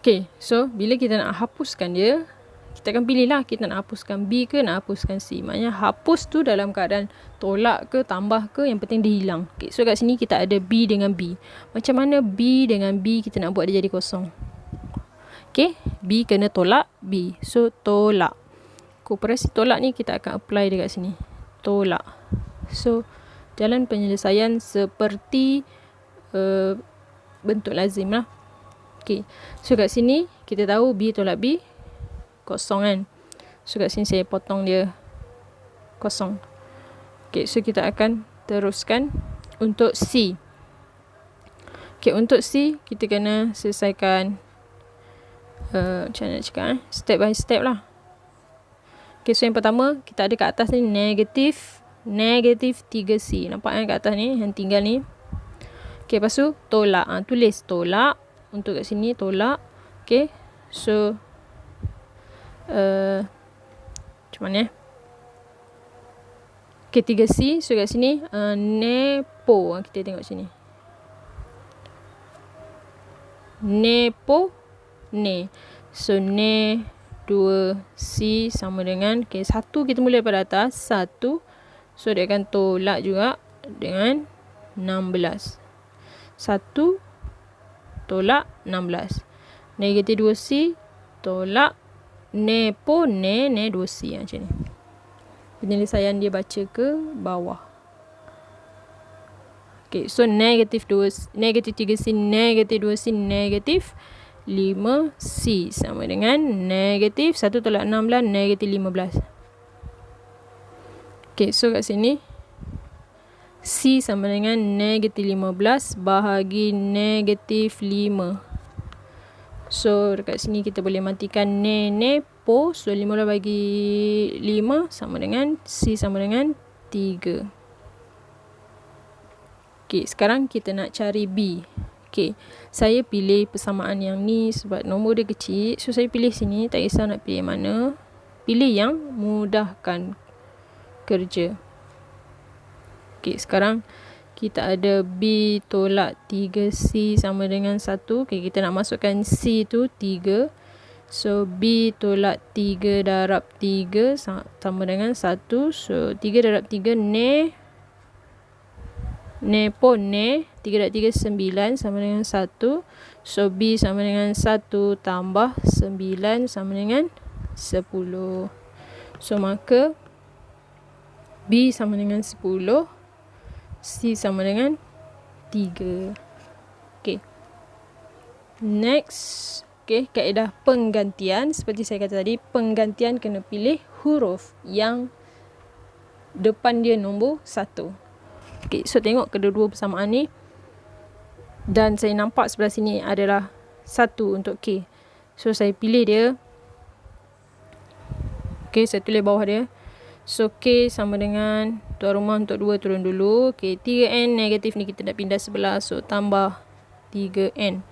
Okay, so bila kita nak hapuskan dia, kita akan pilih lah kita nak hapuskan B ke nak hapuskan C. Maknanya hapus tu dalam keadaan tolak ke tambah ke, yang penting dia hilang. Okay, so kat sini kita ada B dengan B. Macam mana B dengan B kita nak buat dia jadi kosong? Okay, B kena tolak B. So, tolak. Koperasi tolak ni kita akan apply dekat sini. Tolak. So, jalan penyelesaian seperti bentuk lazim lah. Okay, so kat sini kita tahu B tolak B kosong kan. So, kat sini saya potong dia kosong. Okay, so kita akan teruskan untuk C. Okay, untuk C kita kena selesaikan macam mana nak cakap step by step lah. Okay, so yang pertama kita ada kat atas ni negatif 3C. Nampak kan kat atas ni yang tinggal ni. Okay, lepas tu tolak. Tulis tolak. Untuk kat sini tolak. Okay, so macam mana Okay, 3C. So kat sini nepo. Kita tengok sini. Nepo ne. So 2C sama dengan, okay, 1 kita mula daripada atas, 1. So, dia akan tolak juga dengan 16. 1 tolak 16. Negatif 2C tolak ne 2C macam ni. Penyelesaian dia baca ke bawah. Okay, so negatif 3C, negatif 2C, negatif 5C sama dengan negatif 1 tolak 16, negatif 15. Okay, so kat sini C sama dengan negatif 15 bahagi negatif 5. So, dekat sini kita boleh matikan ne po. So, 15 bagi 5 sama dengan C sama dengan 3. Okay, sekarang kita nak cari B. Okay, saya pilih persamaan yang ni sebab nombor dia kecil. So, saya pilih sini, tak kisah nak pilih mana. Pilih yang mudahkan kerja. Okay, sekarang kita ada B tolak 3C sama dengan 1. Okay, kita nak masukkan C tu 3. So, B tolak 3 darab 3 sama dengan 1. So, 3 darab 3 ne 3 darab 3 9 sama dengan 1. So, B sama dengan 1 tambah 9 sama dengan 10. So, maka B sama dengan 10. C sama dengan 3. Okay. Next. Okay, kaedah penggantian. Seperti saya kata tadi, penggantian kena pilih huruf yang depan dia nombor 1. Okay, so tengok kedua-dua persamaan ni. Dan saya nampak sebelah sini adalah 1 untuk K. So, saya pilih dia. Okay, saya tulis bawah dia. So, K sama dengan tuan rumah untuk 2 turun dulu. Okay, 3N negatif ni kita nak pindah sebelah. So, tambah 3N.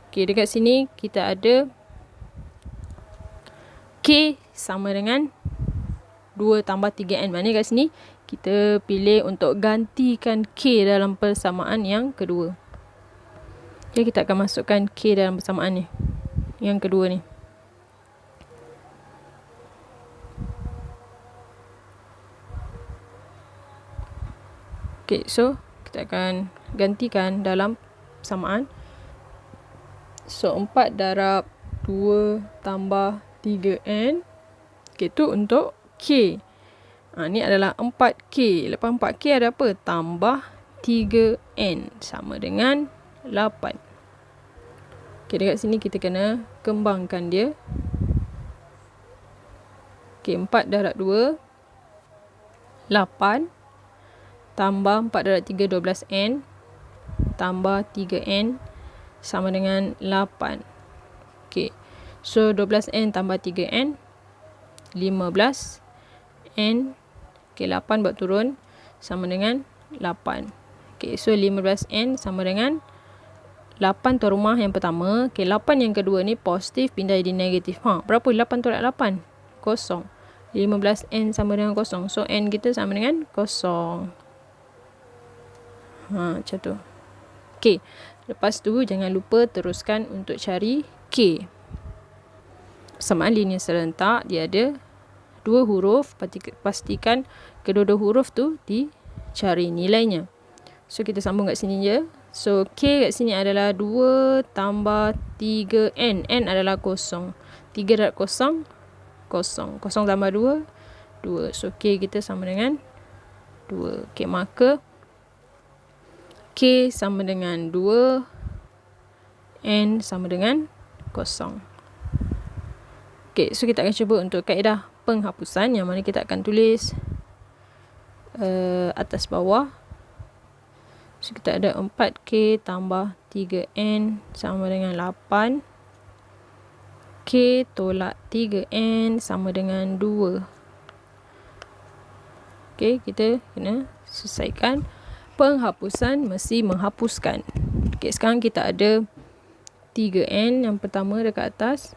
Okay, dekat sini kita ada K sama dengan 2 tambah 3N. Maknanya kat sini kita pilih untuk gantikan K dalam persamaan yang kedua. Okay, kita akan masukkan K dalam persamaan ni. Yang kedua ni. Okay, so kita akan gantikan dalam persamaan. So, 4 darab 2 tambah 3N. Okay, tu untuk K. Ni adalah 4K. Lepas 4K ada apa? Tambah 3N sama dengan 8. Okay, dekat sini kita kena kembangkan dia. Okay, 4 darab 2, 8. Tambah 4 darab 3, 12N. Tambah 3N sama dengan 8. Okay. So, 12N tambah 3N. 15N. Okay, 8 buat turun. Sama dengan 8. Okay, so 15N sama dengan 8 tuan rumah yang pertama. Okay, 8 yang kedua ni positif pindah jadi negatif. Berapa 8 tolak 8? Kosong. 15N sama dengan kosong. So, N kita sama dengan kosong. Macam tu. Okay. Lepas tu, jangan lupa teruskan untuk cari K. Persamaan linear serentak, dia ada 2 huruf. Pastikan kedua-dua huruf tu dicari nilainya. So, kita sambung kat sini je. So, K kat sini adalah 2 tambah 3N. N adalah kosong. 3 darab kosong, kosong. Kosong tambah 2, 2. So, K kita sama dengan 2. Okay, maka K sama dengan 2, N sama dengan kosong. Okay, so kita akan cuba untuk kaedah penghapusan yang mana kita akan tulis atas bawah. So, kita ada 4K tambah 3N sama dengan 8. K tolak 3N sama dengan 2. Okay, kita kena selesaikan. Penghapusan mesti menghapuskan. Okay, sekarang kita ada 3N yang pertama dekat atas.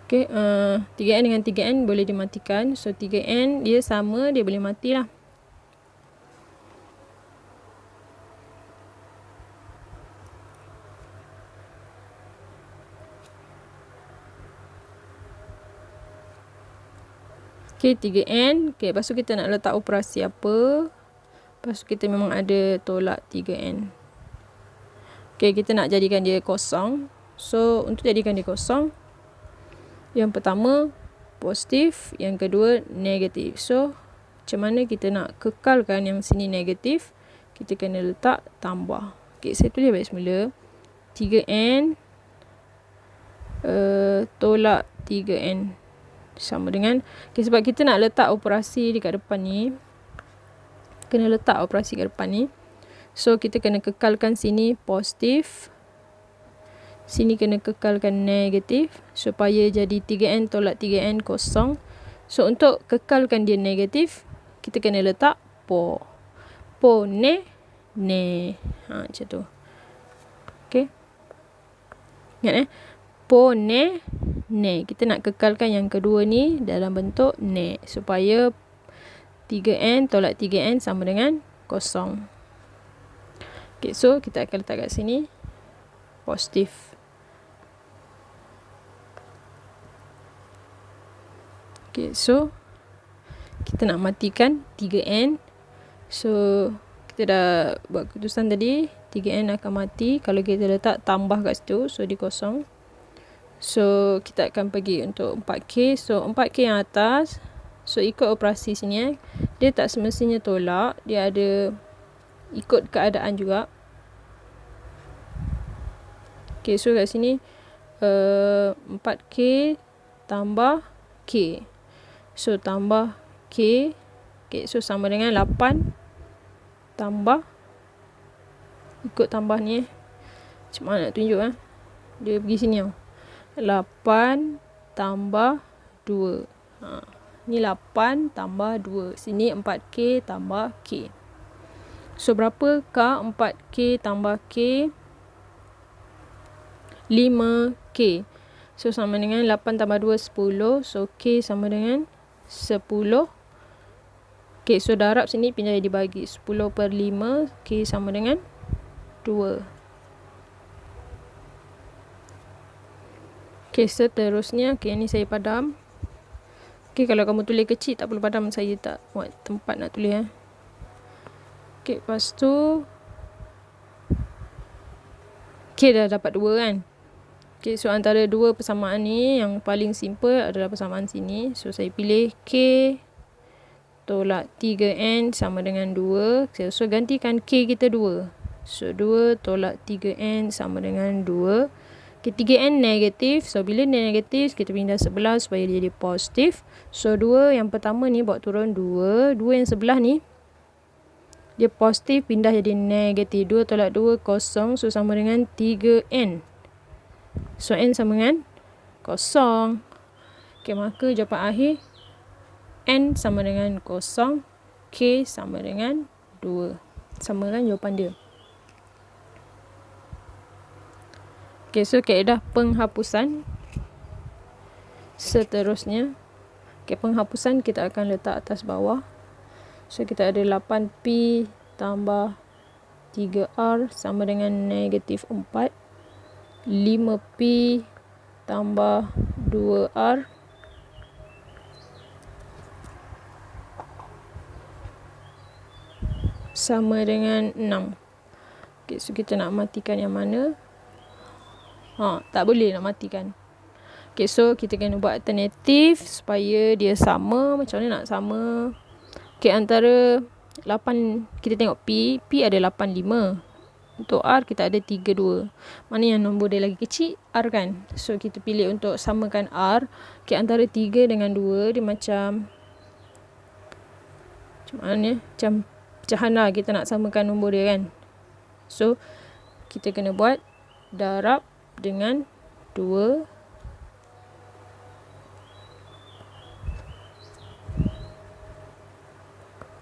Okay, 3N dengan 3N boleh dimatikan. So, 3N dia sama, dia boleh matilah. Okay, 3N. Okay, lepas tu kita nak letak operasi apa. Lepas tu kita memang ada tolak 3N. Okay, kita nak jadikan dia kosong. So, untuk jadikan dia kosong, yang pertama positif, yang kedua negatif. So, macam mana kita nak kekalkan yang sini negatif? Kita kena letak tambah. Okay, saya tulis balik semula. 3N tolak 3N sama dengan, okay, sebab kita nak letak operasi dekat depan ni, kena letak operasi kat depan ni. So, kita kena kekalkan sini positif, sini kena kekalkan negatif, supaya jadi 3N tolak 3N kosong. So, untuk kekalkan dia negatif, kita kena letak po. Po, ne. Macam tu. Okay. Ingat po, ne. Kita nak kekalkan yang kedua ni dalam bentuk ne. Supaya 3N tolak 3N sama dengan kosong. Okay, so kita akan letak kat sini positif. Okay, so kita nak matikan 3N. So kita dah buat keputusan tadi, 3N akan mati kalau kita letak tambah kat situ. So dia kosong. So kita akan pergi untuk 4K. So 4K yang atas, so ikut operasi sini dia tak semestinya tolak, dia ada ikut keadaan juga. Okay, so kat sini 4K tambah K. So tambah K. Okay, so sama dengan 8 tambah, ikut tambah ni macam mana nak tunjuk dia pergi sini 8 tambah 2. Ni 8 tambah 2. Sini 4K tambah K. So, berapakah 4K tambah K? 5K. So, sama dengan 8 tambah 2, 10. So, K sama dengan 10. Okay, so darab sini pindah jadi bagi. 10 per 5. K sama dengan 2. Okay, seterusnya. Okay, ni saya padam. Okay, kalau kamu tulis kecil tak perlu padam. Saya tak buat tempat nak tulis. Okay, lepas tu K dah dapat 2 kan. Okay, so antara dua persamaan ni yang paling simple adalah persamaan sini. So saya pilih K tolak 3N sama dengan 2. So gantikan K kita 2. So 2 tolak 3N sama dengan 2. Okay, 3N negatif. So bila dia negatif, kita pindah sebelah supaya dia jadi positif. So 2 yang pertama ni bawa turun 2. 2 yang sebelah ni dia positif, pindah jadi negatif. 2 tolak 2, kosong. So, sama dengan 3N. So, N sama dengan kosong. Okay, maka jawapan akhir N sama dengan kosong. K sama dengan 2. Sama kan jawapan dia. Okay, so kaedah penghapusan. Seterusnya. Okay, penghapusan kita akan letak atas bawah. So, kita ada 8P tambah 3R sama dengan negatif 4. 5P tambah 2R sama dengan 6. Okay, so kita nak matikan yang mana? Tak boleh nak matikan. Okay, so kita kena buat alternatif supaya dia sama. Macam mana nak sama? Okay, antara 8, kita tengok P ada 85. Untuk R, kita ada 32. Mana yang nombor dia lagi kecil? R kan? So, kita pilih untuk samakan R. Okay, antara 3 dengan 2, dia macam mana? Macam pecahan lah, kita nak samakan nombor dia kan? So, kita kena buat darab dengan 2.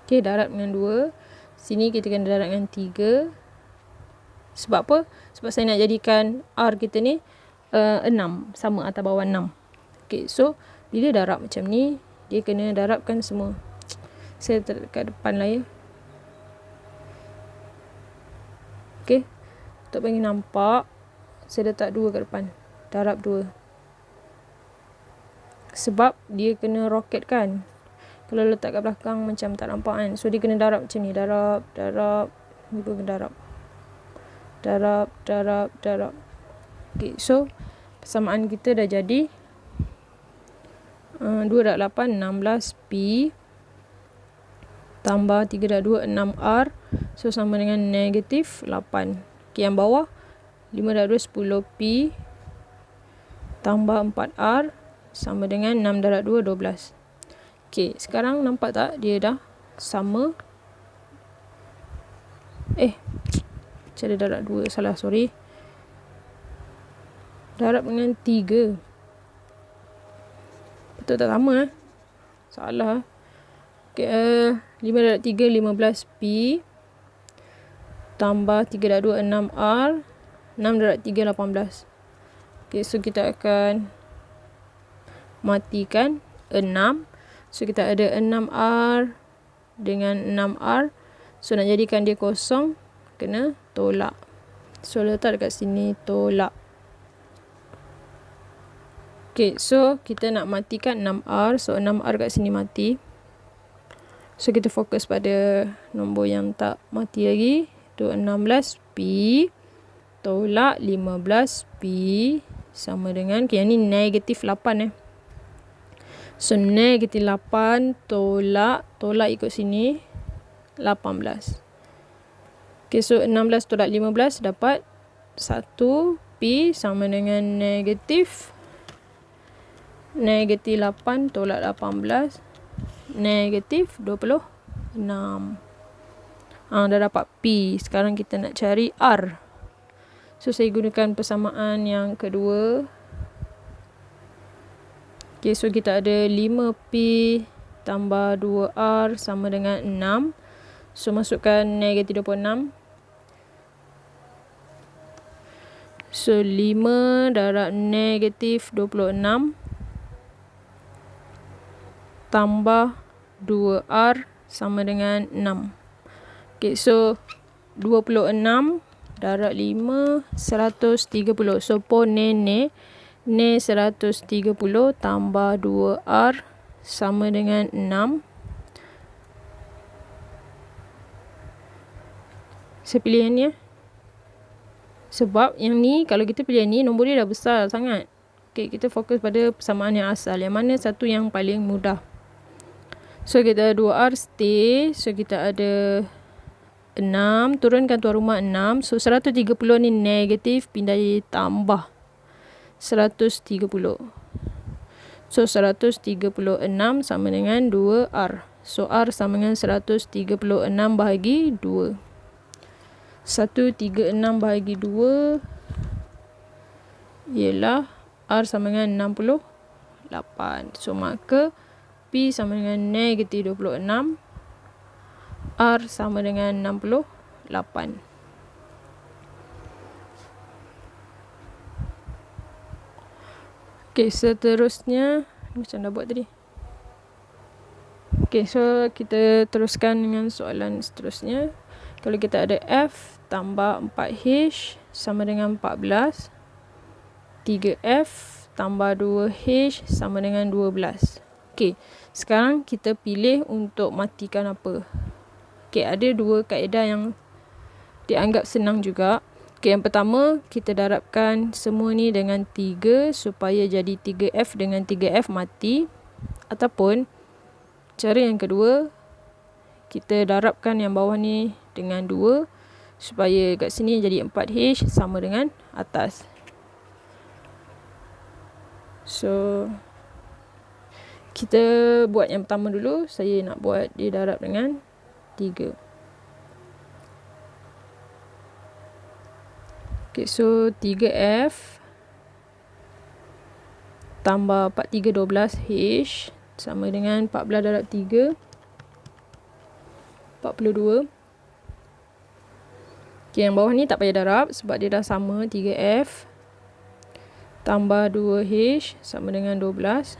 Okay, darab dengan 2. Sini kita kena darab dengan 3. Sebab apa? Sebab saya nak jadikan R kita ni 6. Sama atas bawah 6. Okay, so bila darab macam ni, dia kena darabkan semua. Saya letak kat depan lah ya. Okay. Untuk bagi nampak, saya letak 2 kat depan. Darab 2. Sebab dia kena roket kan. Kalau letak kat belakang macam tak nampak kan. So dia kena darab macam ni. Darab. Ni pun kena darab. Okay, so persamaan kita dah jadi 2/8 16P tambah 3/2 6R. So sama dengan negatif 8. Okay, yang bawah 5/2 10P tambah 4R sama dengan 6/2 12. Okay, sekarang nampak tak dia dah sama. Cara darab 2 salah, sorry. Darab dengan 3. Betul tak sama salah. Okay, 5/3 15P tambah 3/2 6R 6/3 18. Okay, so kita akan matikan 6. So kita ada 6R dengan 6R. So nak jadikan dia kosong, kena tolak. So letak dekat sini, tolak. Okay, so kita nak matikan 6R. So 6R kat sini mati. So kita fokus pada nombor yang tak mati lagi. Itu 16P tolak 15P sama dengan, okay, yang ni negatif 8 So negatif 8 tolak ikut sini 18. Okay, so 16 tolak 15 dapat 1P sama dengan negatif 8 tolak 18 negatif 26. Dah dapat P. Sekarang kita nak cari R. So saya gunakan persamaan yang kedua. Okay, so kita ada 5P tambah 2R sama dengan 6. So masukkan negatif 26. So 5 darab negatif 26 tambah 2R sama dengan 6. Okay, so 26 darab 5 130. So pon ne 130 tambah 2R sama dengan 6. Saya pilih yang ni sebab yang ni, kalau kita pilih yang ni, nombor dia dah besar sangat. Okay, kita fokus pada persamaan yang asal. Yang mana satu yang paling mudah. So kita 2R stay. So kita ada 6. Turunkan tuan rumah 6. So 130 ni negatif, pindah jadi tambah 130. So 136 sama dengan 2R. So R sama dengan 136 bahagi 2. 136 bahagi 2 ialah R sama dengan 68. So maka P sama dengan negatif 26. R sama dengan 68. Okay, seterusnya macam dah buat tadi. Okay, so kita teruskan dengan soalan seterusnya. Kalau kita ada F tambah 4H sama dengan 14. 3F tambah 2H sama dengan 12. Okay, sekarang kita pilih untuk matikan apa. Okay, ada dua kaedah yang dianggap senang juga. Okay, yang pertama, kita darabkan semua ni dengan 3 supaya jadi 3F dengan 3F mati. Ataupun, cara yang kedua, kita darabkan yang bawah ni dengan 2 supaya kat sini jadi 4H sama dengan atas. So, kita buat yang pertama dulu. Saya nak buat dia darab dengan 3. Okay, so 3F tambah 4 3 12H sama dengan 14 darab 3 42. Okay, yang bawah ni tak payah darab sebab dia dah sama. 3F tambah 2H sama dengan 12.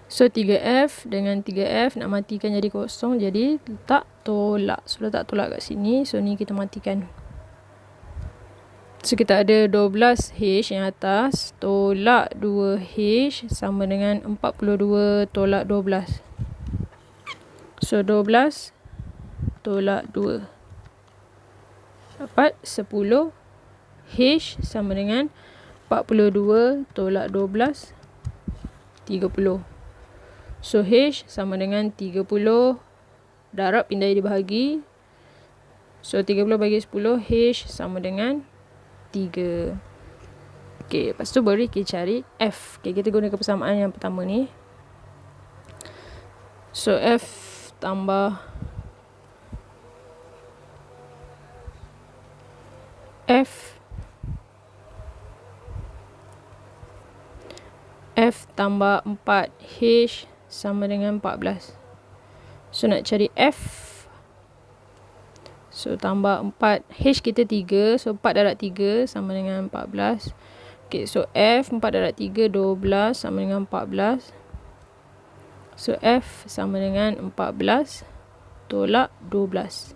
So 3F dengan 3F nak matikan jadi kosong, jadi letak tolak. So letak tolak kat sini. So ni kita matikan. So kita ada 12H yang atas tolak 2H sama dengan 42 tolak 12. So 12 tolak 2 dapat 10. H sama dengan 42 tolak 12, 30. So H sama dengan 30. Darab pindai dibahagi. So 30 bagi 10, H sama dengan 3. Okay, lepas tu baru kita cari F. Okay, kita gunakan persamaan yang pertama ni. So F tambah F tambah 4H sama dengan 14. So nak cari F. So tambah 4. H kita 3. So 4 darab 3 sama dengan 14. Okay, so F 4 darab 3, 12 sama dengan 14. So F sama dengan 14 tolak 12.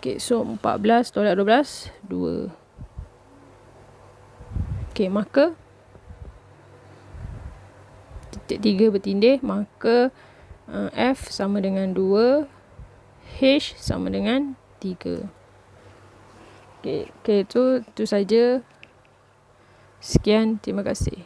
Okay, so 14 tolak 12, 2. Okay, maka titik 3 bertindih. Maka F sama dengan 2. H sama dengan 3. Okay, itu saja. Sekian, terima kasih.